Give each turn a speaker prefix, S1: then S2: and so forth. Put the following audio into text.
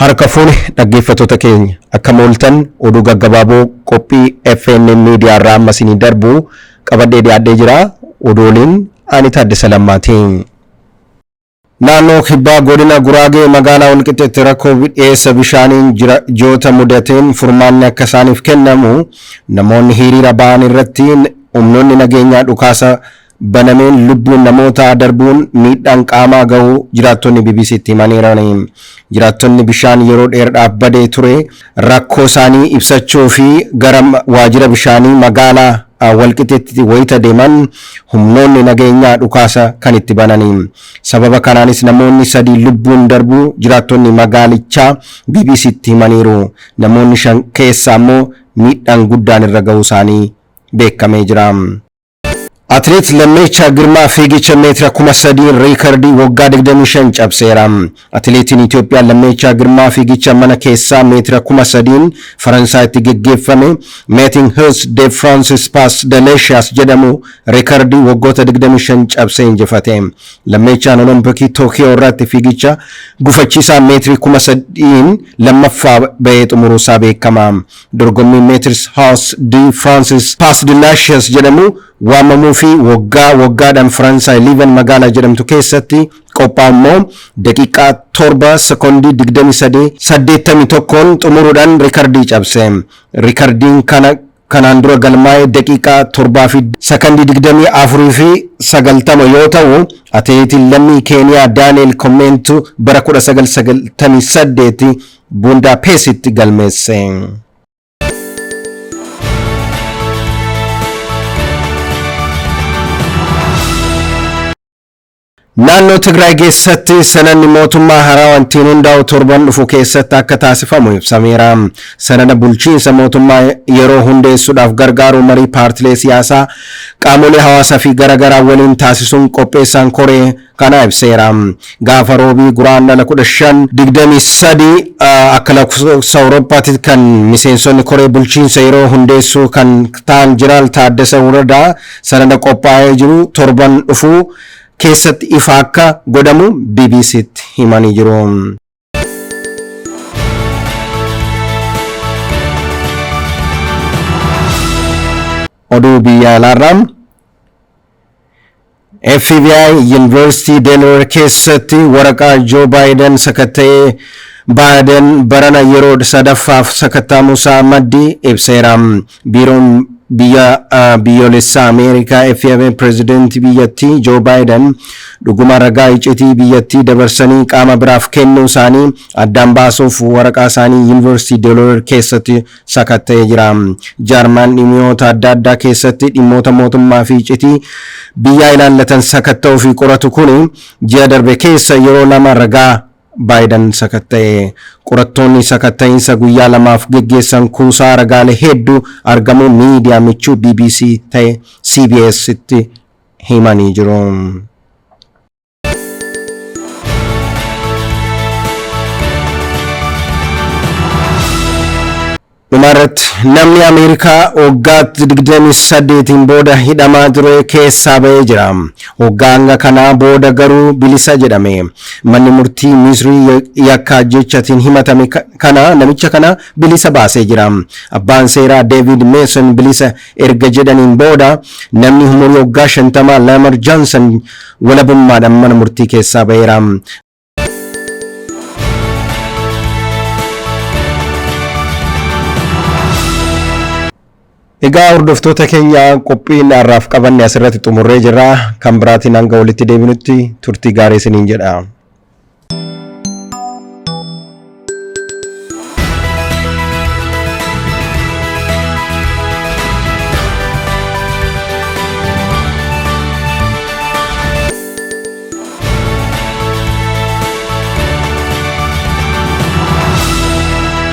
S1: Harka fuuni dhaggeeffattoota keenya akka mooltan oduu gaggabaaboo qophii FN Media irraa ammasii darbu qabadhee dhiyaadhee jira. Oduuliin ani Taaddasa Lammaatiin. Naannoo kibbaa godina Guraagee magaalaa Walqixxeetti rakkoo dhiyeessa bishaaniin jiroota mudateen furmaanni akka isaaniif kennamu namoonni hiriira ba'an irratti humnoonni nageenyaa dhukaasa banameen lubbuun namoota darbuun miidhaan qaamaa gahu jiraattonni BBC'tti himaniirani. Jiraattonni bishaan yeroo dheeraadhaaf badee ture rakkoo isaanii ibsachuu fi gara waajjira bishaanii magaalaa Walqixxeetti wayita deeman humnoonni nageenyaa dhukaasa kan itti bananii. Sababa kanaanis namoonni 3 lubbuun darbu jiraattonni magaalichaa BBC'tti himaniiru. Namoonni 5 keessaa immoo miidhaan guddaan irra gahuu isaanii beekamee jira. Atileet Lammeechaa Girmaa fiigicha meetira 3,000 riikardii waggaa 25 cabseera. Atileetiin Itoophiyaa Lammeechaa Girmaa fiigicha mana keessaa meetira 3,000 Faransaayitti geggeeffame Meeting Hills de Francis Pas Delicious jedhamu riikardii waggoota 25 cabsee injifate. Lammeechaan Olompikii Tookiyoo irratti fiigicha gufachiisaa meetira 3,000 lammaffaa bahee xumuruusaa beekama. Dorgommii Meetings Hills de Francis Pas Delicious jedhamu waamamuu fi waggaadhaan Faransaay Liivan magaalaa jedhamtu keessatti qophaa'ammoo daqiiqaa 7 sekoondii 23.81 xumuruudhaan riikardii cabse. Riikardiin kanaan dura galmaa'ee daqiiqaa 7 fi sekoondii 24.90 yoo ta'u atileetiin lammii Keeniyaa Daani'eel Koomeentu bara 1998 Budaapestitti galmeesse. Naannoo Tigraay keessatti sanadni mootummaa haaraa wantiin hundaa'u torban dhufu keessatti akka taasifamu ibsameera. Sanada bulchiinsa mootummaa yeroo hundeessuudhaaf gargaaru marii paartilee siyaasaa qaamolee hawaasaa fi garaagaraa waliin taasisuun qopheessaan koree kana ibseera. Gaafa roobii guraandhala 15/23 akka lakkoofsa Awurooppaatti kan miseensonni koree bulchiinsa yeroo hundeessuu kan ta'an Jeneraal Taaddasa Waradaa sanada qophaa'ee jiru torban dhufu keessatti ifa akka godhamu BBC'tti himanii jiru. Oduu biyya alaarraa FBI University Delaware keessatti waraqaa Joe Biden sakatta'ee Biden barana yeroo sadaffaaf sakatta'amuusaa maddii ibseera. Biiroon biyyoolessaa Ameerikaa FBI pireezidaantii biyyattii Joe Biden dhuguma ragaa iccitii biyyattii dabarsanii qaama biraaf kennuu isaanii addaan baasuuf waraqaa isaanii University Delaware keessatti sakatta'ee jira. Jaarmaan dhimmoota adda addaa keessatti dhimmoota mootummaa fi iccitii biyyaa ilaallatan sakatta'uu fi qoratu kun ji'a darbe keessa yeroo 2 ragaa Biden sakatta'e. Qorattoonni sakatta'iinsa guyyaa 2f geggeessan kuusaa ragaalee hedduu argamuu miidiyaa michuu BBC ta'e CBS'tti himanii jiru. Dhumarratti namni Ameerikaa waggaatti 28 booda hidhamaa ture keessaa ba'ee jira. Waggaa hanga kanaa booda garuu bilisa jedhame. Manni murtii Misrii yakka jechaatiin himatame namicha kana bilisa baasee jira. Abbaan seeraa David Mason bilisa erga jedhaniin booda namni umurii waggaa 50 Lamar Johnson walabummaadhaan mana murtii keessaa ba'eera. Egaa hordoftoota keenya qophiin har'aaf qabanne asirratti xumurree jirra. Kan biraatiin hanga walitti deebinutti turtii gaarii isiniin jedha.